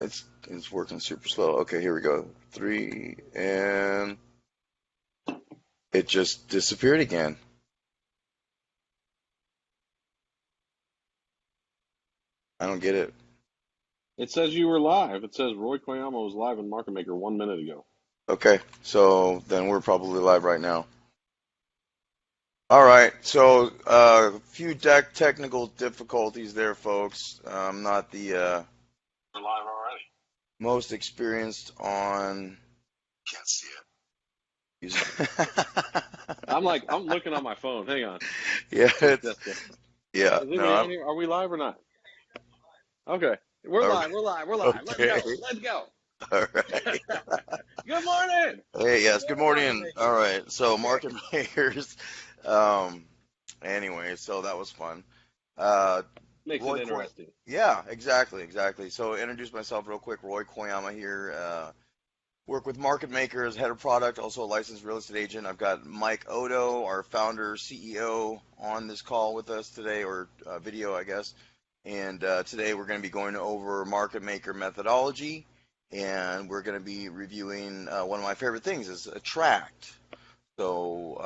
It's working super slow. Okay, here we go. Three, and it just disappeared again. I don't get it. It says you were live. It says Roy Koyama was live in Market Maker 1 minute ago. Okay, so then we're probably live right now. All right, so a few technical difficulties there, folks. I'm not the We're live already. most experienced on Can't see it. using. I'm looking on my phone. Hang on. Yeah, Is yeah. No, anybody on here? Are we live or not? Okay. We're all live. right. We're live. We're live. Let's Okay. go. Let's go. All right. Good morning. Hey, yes. Good Good Market morning. All Makers. right. So market makers. Um. Anyway, so that was fun. Uh, Makes it Roy Coy. interesting. Yeah, exactly, exactly. So introduce myself real quick. Roy Koyama here. Work with market makers, head of product, also a licensed real estate agent. I've got Mike Odo, our founder, CEO, on this call with us today, or video, I guess. And today we're going to be going over market maker methodology, and we're going to be reviewing one of my favorite things is Attract. So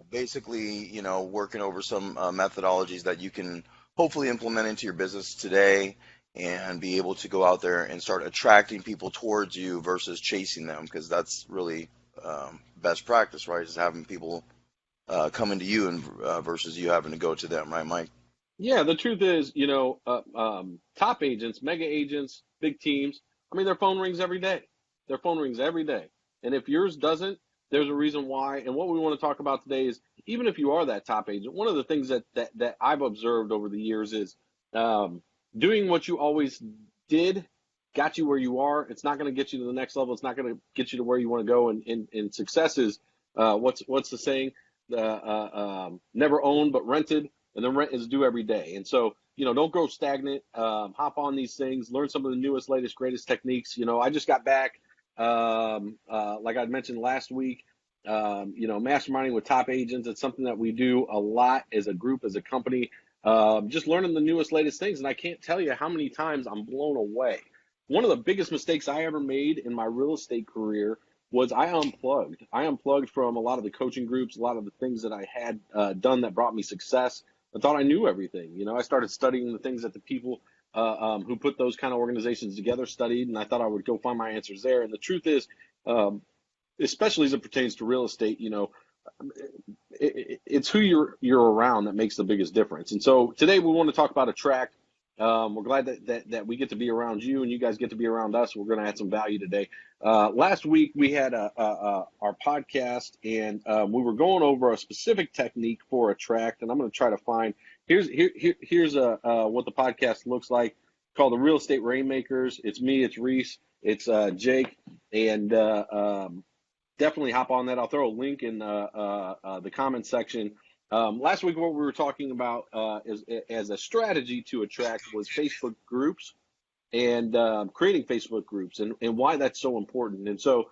basically, working over some methodologies that you can hopefully implement into your business today and be able to go out there and start attracting people towards you versus chasing them, because that's really best practice, right? Is having people coming to you and versus you having to go to them, right, Mike? Yeah, the truth is, top agents, mega agents, big teams, I mean, their phone rings every day. Their phone rings every day. And if yours doesn't, there's a reason why. And what we want to talk about today is even if you are that top agent, one of the things that I've observed over the years is um, doing what you always did got you where you are. It's not going to get you to the next level. It's not going to get you to where you want to go. And success is what's the saying? Never owned but rented, and the rent is due every day. And so, don't grow stagnant. Hop on these things, learn some of the newest, latest, greatest techniques. I just got back, like I mentioned last week. Masterminding with top agents. It's something that we do a lot as a group, as a company. Just learning the newest, latest things, and I can't tell you how many times I'm blown away. One of the biggest mistakes I ever made in my real estate career was I unplugged. I unplugged from a lot of the coaching groups, a lot of the things that I had done that brought me success. I thought I knew everything. I started studying the things that the people who put those kind of organizations together studied, and I thought I would go find my answers there. And the truth is, um, especially as it pertains to real estate, it's who you're around that makes the biggest difference. And so today we want to talk about Attract. We're glad that we get to be around you and you guys get to be around us. We're going to add some value today. Last week we had our podcast, and we were going over a specific technique for Attract, and I'm going to try to find here's what the podcast looks like, called the Real Estate Rainmakers. It's me, it's Reese, it's Jake, and definitely hop on that. I'll throw a link in the comment section. Last week, what we were talking about as a strategy to attract was Facebook groups and creating Facebook groups and why that's so important. And so,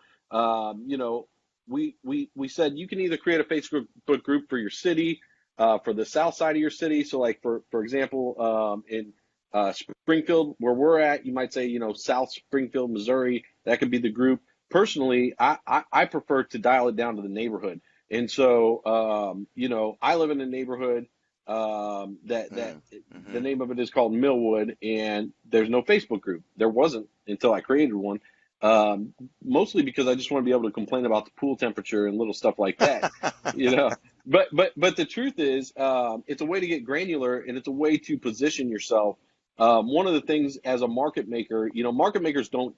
we said you can either create a Facebook group for your city, for the south side of your city. So, like for example, in Springfield, where we're at, you might say, South Springfield, Missouri. That could be the group. Personally, I prefer to dial it down to the neighborhood. And so, I live in a neighborhood that the Mm-hmm. name of it is called Millwood, and there's no Facebook group. There wasn't until I created one. Mostly because I just want to be able to complain about the pool temperature and little stuff like that, you know. But the truth is, it's a way to get granular, and it's a way to position yourself. One of the things as a market maker, market makers don't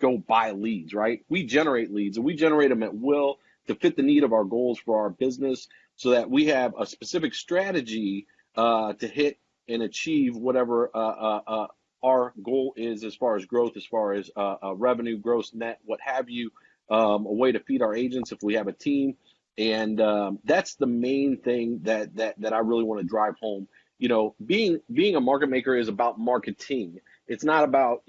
go buy leads, right? We generate leads, and we generate them at will to fit the need of our goals for our business, so that we have a specific strategy to hit and achieve whatever our goal is, as far as growth, as far as revenue, gross, net, what have you. A way to feed our agents if we have a team, and that's the main thing that I really want to drive home. Being a market maker is about marketing. It's not about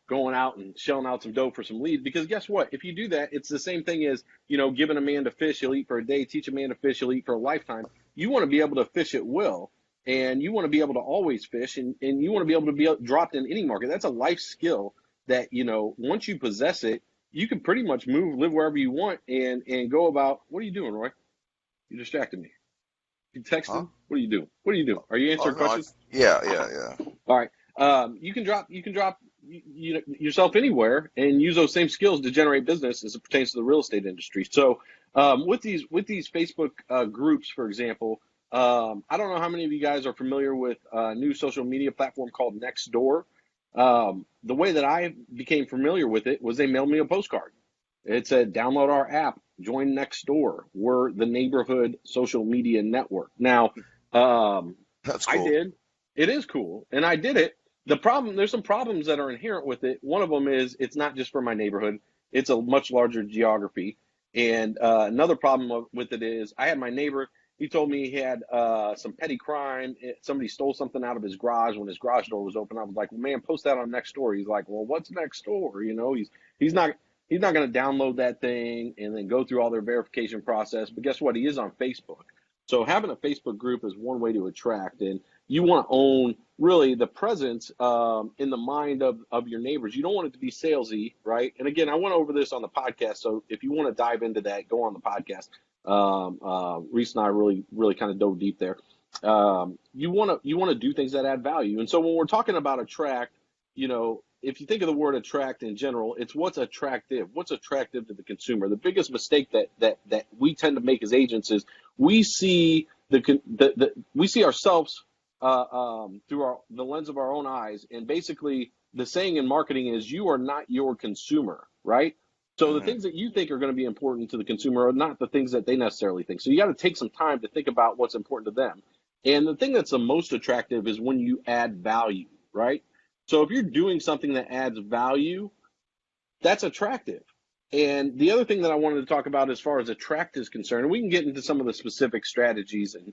going out and shelling out some dough for some leads, because guess what? If you do that, it's the same thing as giving a man to fish, he'll eat for a day. Teach a man to fish, he'll eat for a lifetime. You want to be able to fish at will. and you want to be able to always fish, and you want to be able to be dropped in any market. That's a life skill that, once you possess it, you can pretty much live wherever you want, and go about. What are you doing, Roy? You distracted me. You Huh? texting? What are you doing? What are you doing? Are you Oh answering no, questions? yeah. All right. You can drop yourself anywhere and use those same skills to generate business as it pertains to the real estate industry. So, with these Facebook groups, for example, I don't know how many of you guys are familiar with a new social media platform called Nextdoor. The way that I became familiar with it was they mailed me a postcard. It said, download our app, join Nextdoor. We're the neighborhood social media network. Now, um, That's I cool. did. It is cool, and I did it. There's some problems that are inherent with it. One of them is it's not just for my neighborhood; it's a much larger geography. And another problem with it is I had my neighbor. He told me he had some petty crime. Somebody stole something out of his garage when his garage door was open. I was like, "Well, man, post that on Nextdoor." He's like, "Well, what's Nextdoor?" He's not going to download that thing and then go through all their verification process. But guess what? He is on Facebook. So having a Facebook group is one way to attract, and you want to own really the presence in the mind of your neighbors. You don't want it to be salesy, right? And again, I went over this on the podcast, so if you want to dive into that, go on the podcast. Reese and I really kind of dove deep there. You want to do things that add value, and so when we're talking about attract, if you think of the word attract in general, it's what's attractive. What's attractive to the consumer? The biggest mistake that we tend to make as agents is we see we see ourselves through the lens of our own eyes, and basically the saying in marketing is you are not your consumer, right? So the Hmm. things that you think are going to be important to the consumer are not the things that they necessarily think. So you got to take some time to think about what's important to them. And the thing that's the most attractive is when you add value, right? So if you're doing something that adds value, that's attractive. And the other thing that I wanted to talk about as far as attract is concerned, and we can get into some of the specific strategies and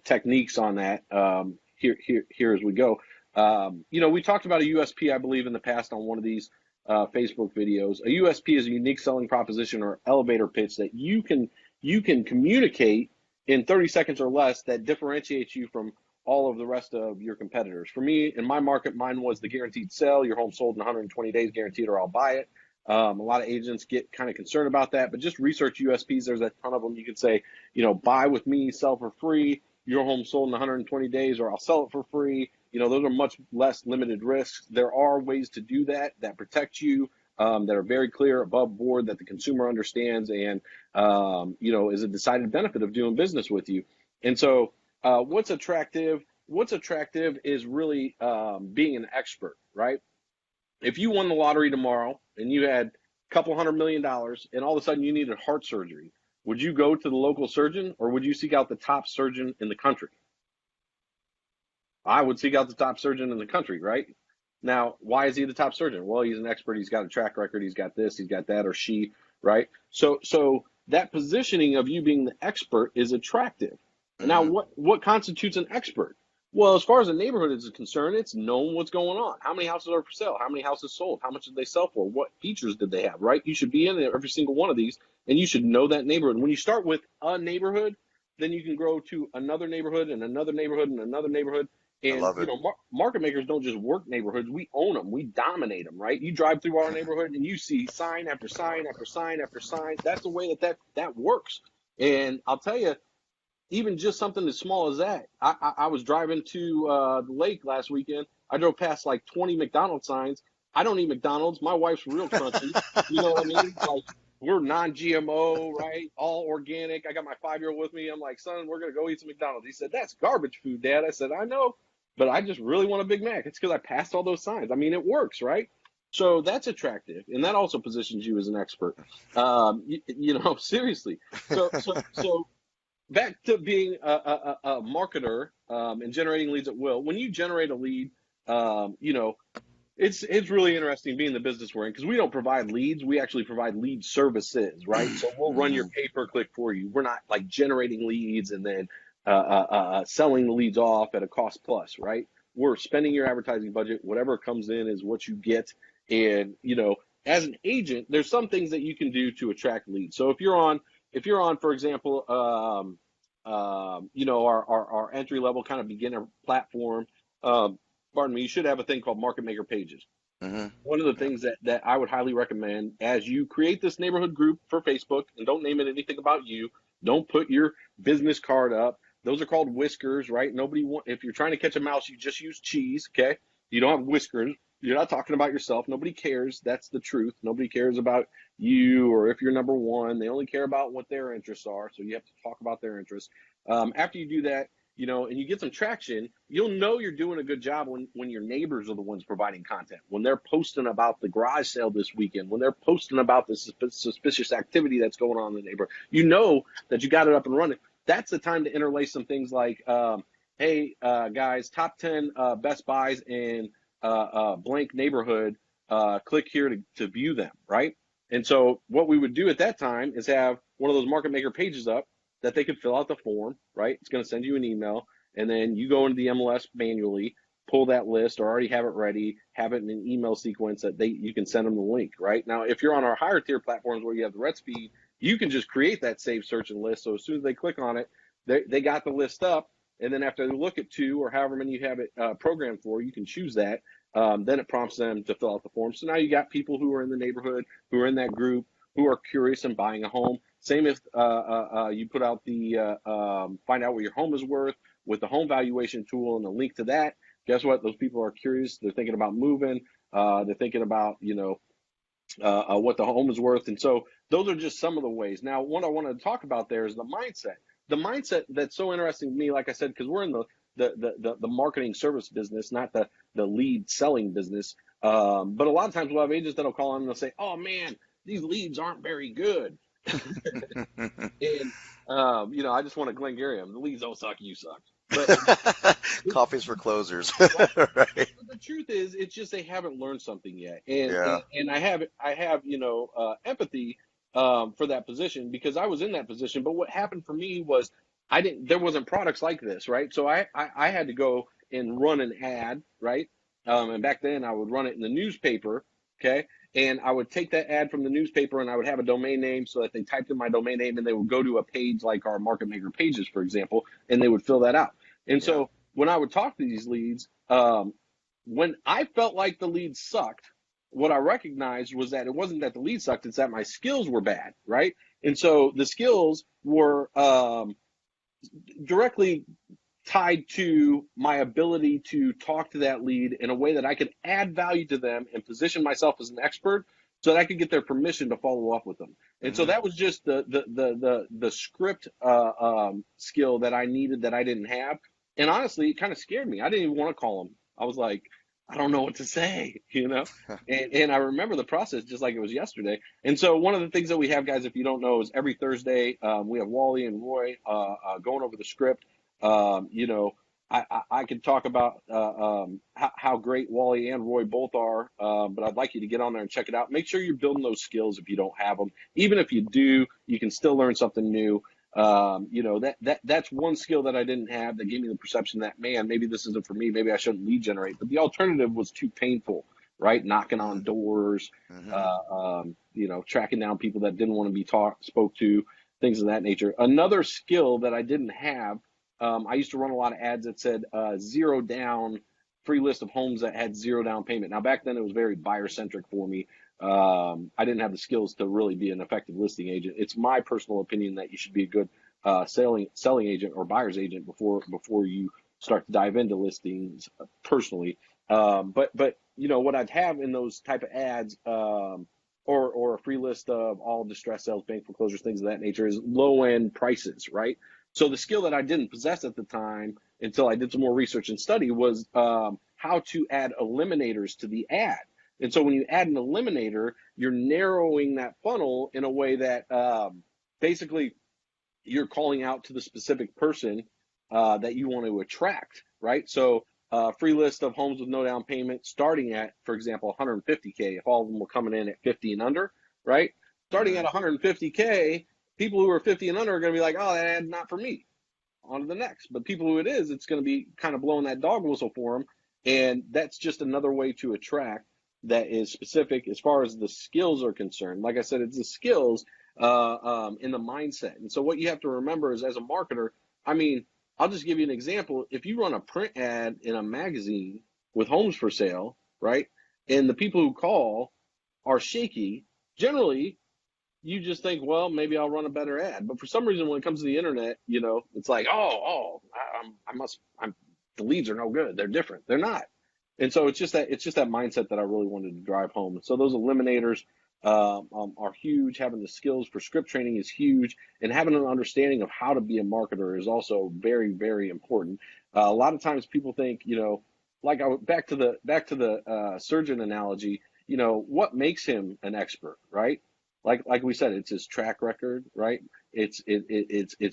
techniques on that here as we go. We talked about a USP, I believe, in the past on one of these Facebook videos. A USP is a unique selling proposition or elevator pitch that you can communicate in 30 seconds or less that differentiates you from all of the rest of your competitors. For me, in my market, mine was the guaranteed sell. Your home sold in 120 days, guaranteed, or I'll buy it. A lot of agents get kind of concerned about that, but just research USPs. There's a ton of them. You could say, buy with me, sell for free. Your home sold in 120 days, or I'll sell it for free. Those are much less limited risks. There are ways to do that protect you, that are very clear, above board, that the consumer understands, and is a decided benefit of doing business with you. And so, what's attractive? What's attractive is really being an expert, right? If you won the lottery tomorrow and you had a couple $100 million and all of a sudden you needed heart surgery, would you go to the local surgeon or would you seek out the top surgeon in the country? I would seek out the top surgeon in the country, right? Now, why is he the top surgeon? Well, he's an expert. He's got a track record. He's got this. He's got that, or she, right? So that positioning of you being the expert is attractive. Now, Hmm. what constitutes an expert? Well, as far as the neighborhood is concerned, it's known what's going on. How many houses are for sale? How many houses sold? How much did they sell for? What features did they have, right? You should be in every single one of these, and you should know that neighborhood. When you start with a neighborhood, then you can grow to another neighborhood and another neighborhood and another neighborhood. I And love it. market makers don't just work neighborhoods; we own them, we dominate them, right? You drive through our neighborhood and you see sign after sign after sign after sign. That's the way that works. And I'll tell you, even just something as small as that. I was driving to the lake last weekend. I drove past like 20 McDonald's signs. I don't eat McDonald's. My wife's real crunchy. You know what I mean? Like, we're non-GMO, right? All organic. I got my 5-year-old with me. I'm like, son, we're gonna go eat some McDonald's. He said, that's garbage food, Dad. I said, I know, but I just really want a Big Mac. It's because I passed all those signs. I mean, it works, right? So that's attractive, and that also positions you as an expert. Seriously. So back to being a marketer and generating leads at will. When you generate a lead, um, you know, it's really interesting being the business we're in because we don't provide leads. We actually provide lead services, right? So we'll run your Hmm. pay per click for you. We're not like generating leads and then selling the leads off at a cost plus, right? We're spending your advertising budget. Whatever comes in is what you get. And as an agent, there's some things that you can do to attract leads. So if you're on, for example, our entry level kind of beginner platform. Um, Pardon me, you should have a thing called Market Maker Pages. Mm-hmm. One of the Yep. things that I would highly recommend as you create this neighborhood group for Facebook, and don't name it anything about you, don't put your business card up. Those are called whiskers, right? If you're trying to catch a mouse, you just use cheese, okay? You don't have whiskers. You're not talking about yourself. Nobody cares. That's the truth. Nobody cares about you or if you're number one. They only care about what their interests are. So you have to talk about their interests. After you do that, and you get some traction, you'll know you're doing a good job when your neighbors are the ones providing content. When they're posting about the garage sale this weekend, when they're posting about the suspicious activity that's going on in the neighborhood, you know that you got it up and running. That's the time to interlace some things like, hey, guys, top 10 Best Buys in blank neighborhood. Click here to view them, right? And so what we would do at that time is have one of those market maker pages up that they could fill out the form, right? It's going to send you an email, and then you go into the MLS manually, pull that list, or already have it ready, have it in an email sequence that you can send them the link, right? Now, if you're on our higher tier platforms where you have the RedSpeed, you can just create that saved search and list. So as soon as they click on it, they got the list up, and then after they look at 2 or however many you have it programmed for, you can choose that. Then it prompts them to fill out the form. So now you got people who are in the neighborhood, who are in that group, who are curious and buying a home. Same if you put out the find out what your home is worth with the home valuation tool and a link to that. Guess what? Those people are curious. They're thinking about moving. They're thinking about what the home is worth. And so those are just some of the ways. Now, what I wanted to talk about there is the mindset. The mindset that's so interesting to me, like I said, because we're in the marketing service business, not the lead selling business. But a lot of times we'll have agents that'll call in and they'll say, "Oh man, these leads aren't very good." And I just want to Glengarry them. The leads don't suck, you suck. But Coffee's for closers, right. right? But the truth is, it's just they haven't learned something yet, and Yeah. and I have empathy for that position because I was in that position. But what happened for me was there wasn't products like this, right? So I had to go and run an ad, right? And back then I would run it in the newspaper, okay? And I would take that ad from the newspaper and I would have a domain name so that they typed in my domain name and they would go to a page like our Market Maker Pages, for example, and they would fill that out. And Yeah. so when I would talk to these leads, when I felt like the lead sucked, what I recognized was that it wasn't that the lead sucked, it's that my skills were bad, right? And so the skills were directly tied to my ability to talk to that lead in a way that I could add value to them and position myself as an expert so that I could get their permission to follow up with them. And so Mm-hmm. that was just the script skill that I needed that I didn't have. And honestly, it kind of scared me. I didn't even want to call them. I was like, I don't know what to say, you know? And I remember the process just like it was yesterday. And so one of the things that we have, guys, if you don't know, is every Thursday we have Wally and Roy going over the script. Um, you know, I could talk about how great Wally and Roy both are, but I'd like you to get on there and check it out. Make sure you're building those skills if you don't have them. Even if you do, you can still learn something new. That's one skill that I didn't have that gave me the perception that, man, maybe this isn't for me. Maybe I shouldn't lead generate. But the alternative was too painful, right? Knocking on doors, Mm-hmm. tracking down people that didn't want to be spoke to, things of that nature. Another skill that I didn't have, I used to run a lot of ads that said zero down, free list of homes that had zero down payment. Now, back then it was very buyer centric for me. I didn't have the skills to really be an effective listing agent. It's my personal opinion that you should be a good selling agent or buyer's agent before you start to dive into listings personally. But what I'd have in those type of ads, or a free list of all distressed sales, bank foreclosures, things of that nature, is low end prices, right? So the skill that I didn't possess at the time until I did some more research and study was how to add eliminators to the ad. And so when you add an eliminator, you're narrowing that funnel in a way that basically you're calling out to the specific person that you want to attract, right? So free list of homes with no down payment starting at, for example, 150K, if all of them were coming in at 50 and under, right? Starting Mm-hmm. at 150K, people who are 50 and under are going to be like, oh, that ad's not for me. On to the next. But people who it is, it's going to be kind of blowing that dog whistle for them. And that's just another way to attract that is specific as far as the skills are concerned. Like I said, it's the skills in the mindset. And so what you have to remember is as a marketer, I mean, I'll just give you an example. If you run a print ad in a magazine with homes for sale, right, and the people who call are shaky, generally you just think, well, maybe I'll run a better ad. But for some reason, when it comes to the internet, it's like, the leads are no good. They're different. They're not. And so it's just that mindset that I really wanted to drive home. So those eliminators are huge. Having the skills for script training is huge, and having an understanding of how to be a marketer is also very, very important. A lot of times people think, like back to the surgeon analogy. What makes him an expert, right? Like we said, it's his track record, right? It's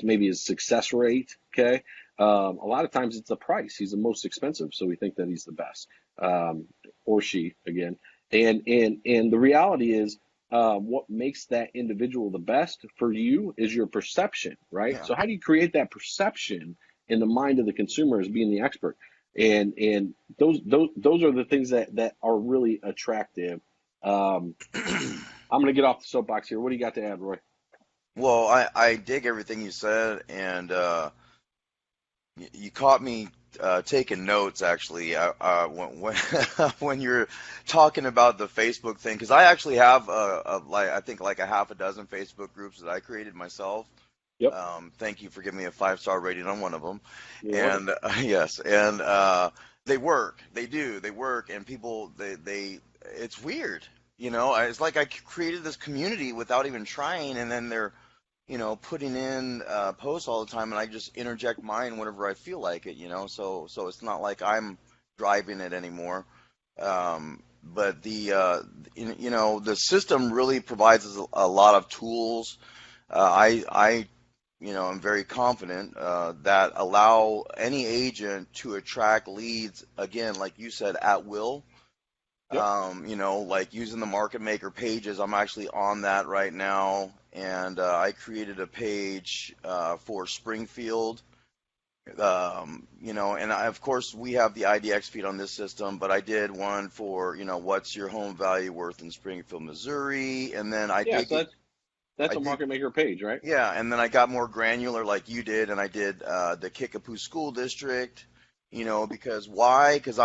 maybe his success rate. Okay. A lot of times it's the price. He's the most expensive, so we think that he's the best, or she again. And the reality is, what makes that individual the best for you is your perception, right? Yeah. So how do you create that perception in the mind of the consumer as being the expert? And those are the things that are really attractive. I'm going to get off the soapbox here. What do you got to add, Roy? Well, I dig everything you said, and you caught me taking notes actually when when you're talking about the Facebook thing, because I actually have like I think like a half a dozen Facebook groups that I created myself. Yep. Thank you for giving me a 5-star rating on one of them. You're welcome. And yes, and they work. They do. They work, and people they it's weird. It's like I created this community without even trying, and then they're putting in posts all the time, and I just interject mine whenever I feel like it. So it's not like I'm driving it anymore. But the system really provides us a lot of tools. I I'm very confident that allow any agent to attract leads, again, like you said, at will. Yep. Like using the market maker pages. I'm actually on that right now, and I created a page for Springfield. And of course we have the IDX feed on this system, but I did one for what's your home value worth in Springfield, Missouri, and then I Yeah. did So that's I a did market maker page, right? yeah, and then I got more granular like you did, and I did the Kickapoo School District, because why? Because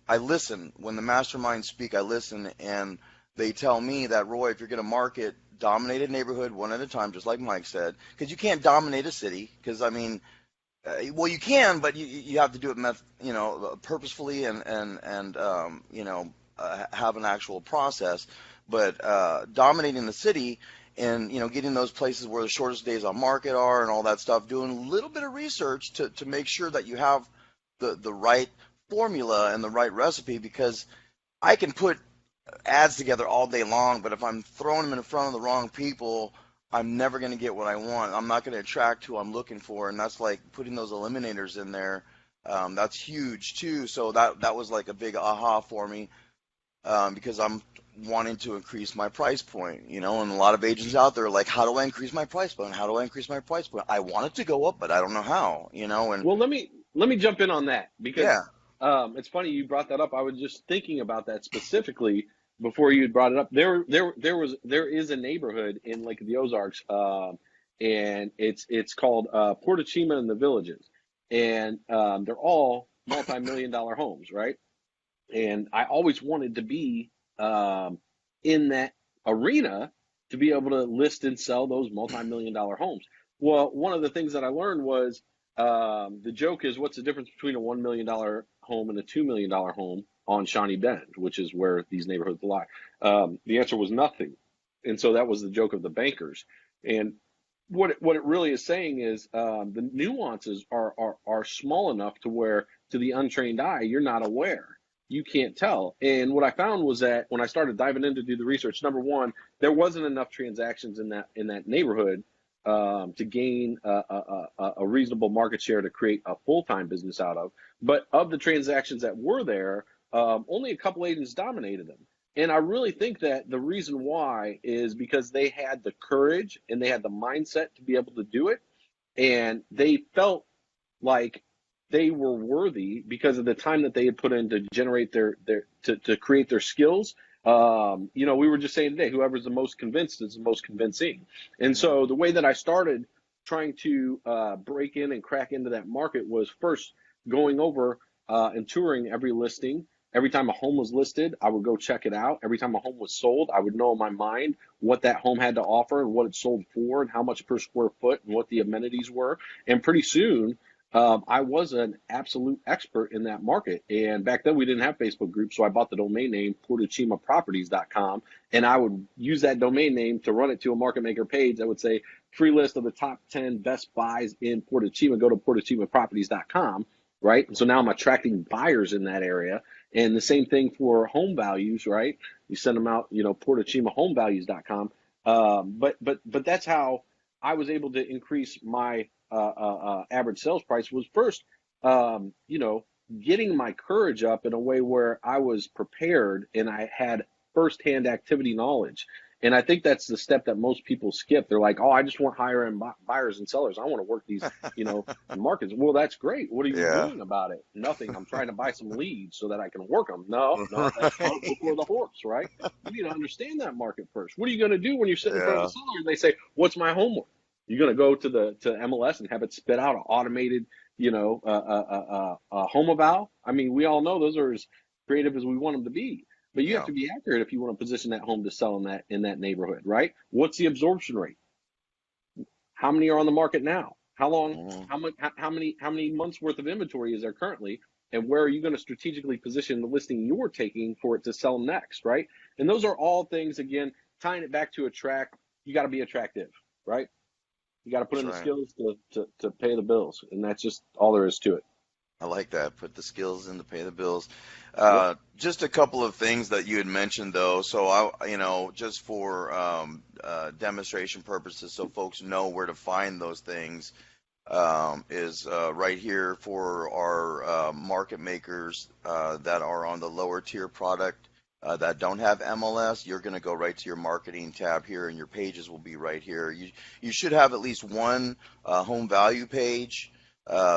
I listen. When the masterminds speak, I listen, and they tell me that, Roy, if you're going to market, dominate a neighborhood one at a time, just like Mike said, because you can't dominate a city, because, I mean, well, you can, but you have to do it, purposefully and have an actual process. But dominating the city and getting those places where the shortest days on market are and all that stuff, doing a little bit of research to make sure that you have the right formula and the right recipe, because I can put ads together all day long, but if I'm throwing them in front of the wrong people, I'm never going to get what I want. I'm not going to attract who I'm looking for, and that's like putting those eliminators in there. That's huge too. So that was like a big aha for me, because I'm wanting to increase my price point, and a lot of agents out there are like, how do I increase my price point? How do I increase my price point? I want it to go up, but I don't know how, and Well, let me jump in on that because yeah, it's funny you brought that up. I was just thinking about that specifically before you had brought it up. There is a neighborhood in Lake of the Ozarks, and it's called Portachima and the Villages, and they're all multi-million-dollar homes, right? And I always wanted to be in that arena to be able to list and sell those multi-million-dollar homes. Well, one of the things that I learned was the joke is, what's the difference between a $1 million home and a $2 million home on Shawnee Bend, which is where these neighborhoods lie? The answer was nothing. And so that was the joke of the bankers. And what it really is saying is the nuances are small enough to where, to the untrained eye, you're not aware. You can't tell. And what I found was that when I started diving in to do the research, number one, there wasn't enough transactions in that neighborhood to gain a reasonable market share to create a full-time business out of. But of the transactions that were there, only a couple agents dominated them. And I really think that the reason why is because they had the courage and they had the mindset to be able to do it. And they felt like they were worthy because of the time that they had put in to generate to create their skills. We were just saying today, whoever's the most convinced is the most convincing. And so the way that I started trying to break in and crack into that market was first going over and touring every listing. Every time a home was listed, I would go check it out. Every time a home was sold, I would know in my mind what that home had to offer and what it sold for and how much per square foot and what the amenities were. And pretty soon, I was an absolute expert in that market. And back then we didn't have Facebook groups, so I bought the domain name portochimaproperties.com, and I would use that domain name to run it to a market maker page that would say free list of the top 10 best buys in Portochima. Go to portochimaproperties.com, right? And so now I'm attracting buyers in that area. And the same thing for home values, right? You send them out, portochimahomevalues.com. But that's how I was able to increase my average sales price was first, getting my courage up in a way where I was prepared and I had firsthand activity knowledge. And I think that's the step that most people skip. They're like, oh, I just want higher end buyers and sellers. I want to work these, markets. Well, that's great. What are you Yeah. doing about it? Nothing. I'm trying to buy some leads so that I can work them. No, that's cart before the horse, right? You need to understand that market first. What are you going to do when you're sitting in front of Yeah. a seller and they say, what's my homework? You're going to go to MLS and have it spit out an automated, home eval. I mean, we all know those are as creative as we want them to be. But you have Yeah. to be accurate if you want to position that home to sell in that neighborhood, right? What's the absorption rate? How many are on the market now? How long? Mhm. How many months worth of inventory is there currently? And where are you going to strategically position the listing you're taking for it to sell next, right? And those are all things, again, tying it back to attract. You got to be attractive, right? You got to put That's in the right. skills to pay the bills, and that's just all there is to it. I like that. Put the skills in to pay the bills. Yep. Just a couple of things that you had mentioned though. So just for demonstration purposes, so folks know where to find those things, is right here for our market makers that are on the lower tier product that don't have MLS. You're going to go right to your marketing tab here, and your pages will be right here. You should have at least one home value page.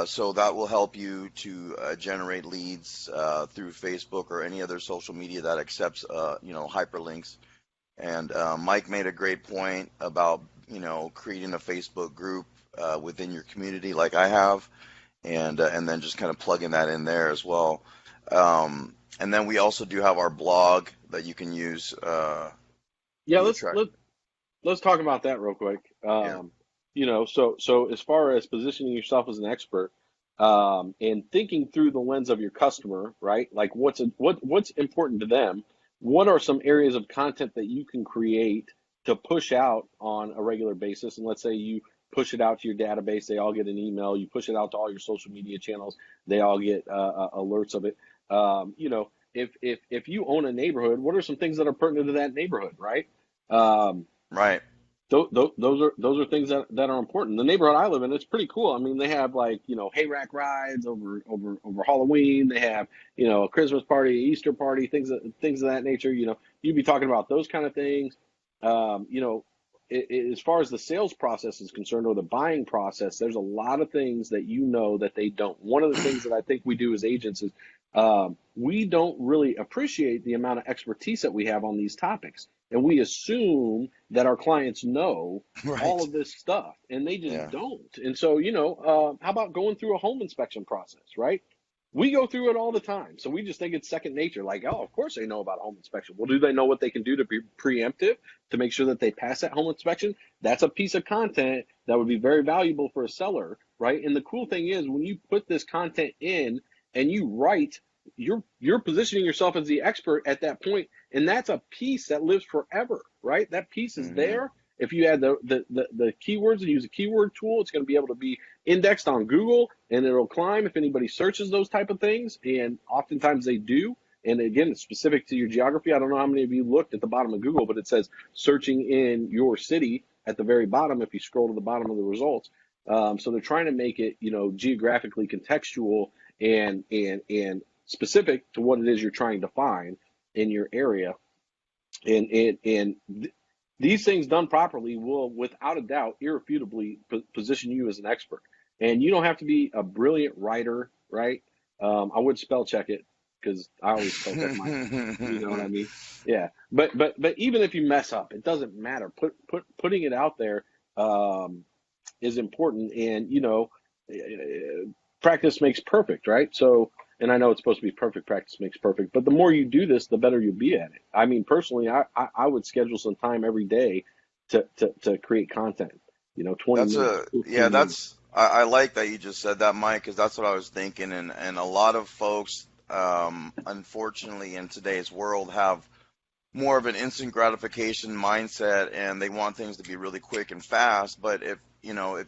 So that will help you to generate leads through Facebook or any other social media that accepts, hyperlinks. And Mike made a great point about, creating a Facebook group within your community, like I have, and then just kind of plugging that in there as well. And then we also do have our blog that you can use Yeah, to let's attract. let let's talk about that real quick. Yeah, So as far as positioning yourself as an expert, and thinking through the lens of your customer, right? Like what's important to them? What are some areas of content that you can create to push out on a regular basis? And let's say you push it out to your database, they all get an email. You push it out to all your social media channels, they all get alerts of it. If you own a neighborhood, what are some things that are pertinent to that neighborhood, right? Um, right. those are things that are important. The neighborhood I live in, it's pretty cool. I mean, they have like hayrack rides over Halloween. They have a Christmas party, Easter party, things of that nature. You'd be talking about those kind of things. Um, you know, as far as the sales process is concerned or the buying process, there's a lot of things that that they don't. One of the things that I think we do as agents is we don't really appreciate the amount of expertise that we have on these topics, and we assume that our clients know all Right. of this stuff, and they just Yeah. don't. And so, how about going through a home inspection process, right? We go through it all the time, so we just think it's second nature. Like, oh, of course they know about a home inspection. Well, do they know what they can do to be preemptive to make sure that they pass that home inspection? That's a piece of content that would be very valuable for a seller, right? And the cool thing is, when you put this content in and you write, you're positioning yourself as the expert at that point, and that's a piece that lives forever, right? That piece is Hmm. there. If you add the keywords and use a keyword tool, it's going to be able to be indexed on Google, and it'll climb if anybody searches those type of things, and oftentimes they do. And again, it's specific to your geography. I don't know how many of you looked at the bottom of Google, but it says searching in your city at the very bottom if you scroll to the bottom of the results. So they're trying to make it, geographically contextual and specific to what it is you're trying to find in your area. And these things done properly will, without a doubt, irrefutably position you as an expert. And you don't have to be a brilliant writer, right? I would spell check it because I always spell check mine. You know what I mean? Yeah. But even if you mess up, it doesn't matter. Putting it out there, um, is important. And, practice makes perfect, right? So, and I know it's supposed to be perfect, practice makes perfect, but the more you do this, the better you'll be at it. I mean, personally, I would schedule some time every day to create content, 20 That's minutes, a, yeah, 15 minutes. that's, I like that you just said that, Mike, because that's what I was thinking. And a lot of folks, unfortunately, in today's world, have more of an instant gratification mindset, and they want things to be really quick and fast. But if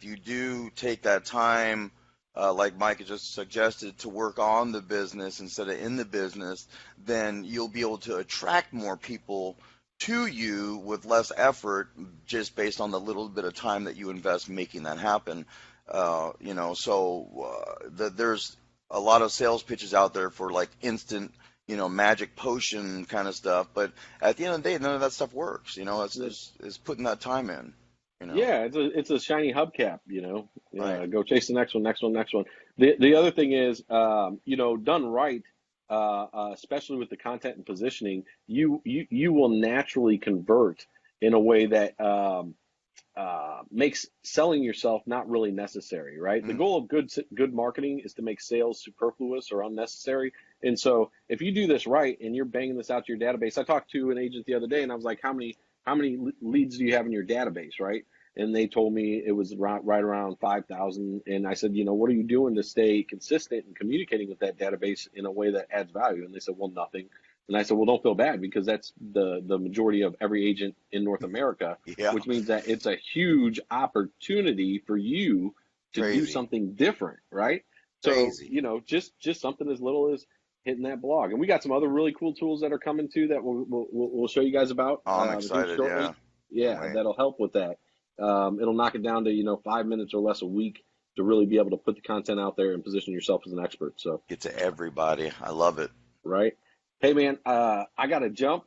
you do take that time, like Mike had just suggested, to work on the business instead of in the business, then you'll be able to attract more people to you with less effort, just based on the little bit of time that you invest making that happen. There's a lot of sales pitches out there for like instant, magic potion kind of stuff. But at the end of the day, none of that stuff works. It's putting that time in. Yeah, it's a shiny hubcap, Right. Go chase the next one, next one, next one. The other thing is, done right, especially with the content and positioning, you will naturally convert in a way that makes selling yourself not really necessary, right? The Mm. goal of good marketing is to make sales superfluous or unnecessary. And so if you do this right and you're banging this out to your database, I talked to an agent the other day and I was like, how many leads do you have in your database, right? And they told me it was right around 5,000. And I said, what are you doing to stay consistent and communicating with that database in a way that adds value? And they said, well, nothing. And I said, well, don't feel bad, because that's the majority of every agent in North America, Yeah. which means that it's a huge opportunity for you to do Crazy. something different, right? So, Crazy. just something as little as hitting that blog. And we got some other really cool tools that are coming too that we'll show you guys about Oh, I'm here excited. shortly. Yeah. Can't Yeah, wait. that'll help with that. It'll knock it down to, 5 minutes or less a week to really be able to put the content out there and position yourself as an expert. So, Get to everybody. I love it. right. Hey man, I got to jump.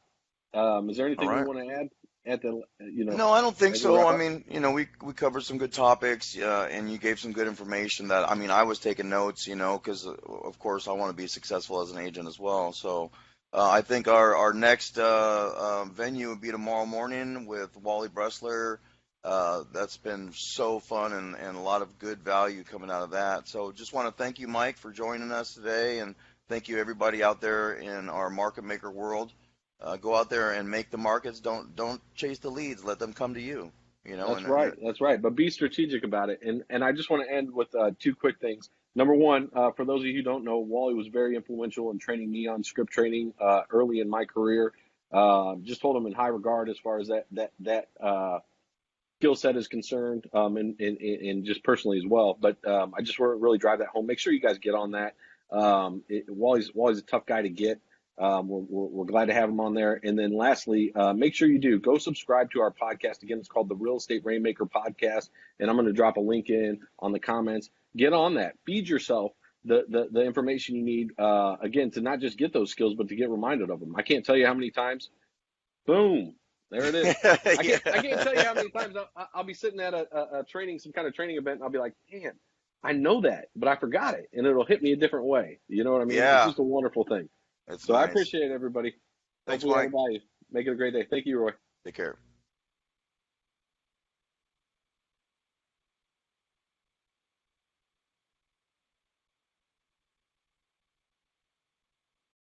Is there All anything you right. want to add at the, No, I don't think as we so. wrap I up? mean, we covered some good topics, and you gave some good information that, I mean, I was taking notes, because of course I want to be successful as an agent as well. So, I think our next venue would be tomorrow morning with Wally Bressler. That's been so fun, and a lot of good value coming out of that. So, just want to thank you, Mike, for joining us today, and thank you everybody out there in our market maker world. Go out there and make the markets. Don't chase the leads. Let them come to you. That's And right. That's right. But be strategic about it. And I just want to end with two quick things. Number one, for those of you who don't know, Wally was very influential in training me on script training early in my career. Just hold him in high regard as far as that skill set is concerned, and just personally as well. But I just want to really drive that home. Make sure you guys get on that. Wally's a tough guy to get. We're glad to have him on there. And then lastly, make sure you do go subscribe to our podcast. Again, it's called the Real Estate Rainmaker Podcast, and I'm going to drop a link in on the comments. Get on that. Feed yourself the information you need, again, to not just get those skills, but to get reminded of them. I can't tell you how many times. Boom. There it is. I can't tell you how many times I'll be sitting at a training, some kind of training event, and I'll be like, man, I know that, but I forgot it, and it'll hit me a different way. You know what I mean? It's yeah, just a wonderful thing. it's So I nice. appreciate it, everybody. Thanks, Hopefully, Mike. everybody make it a great day. Thank you, Roy. Take care.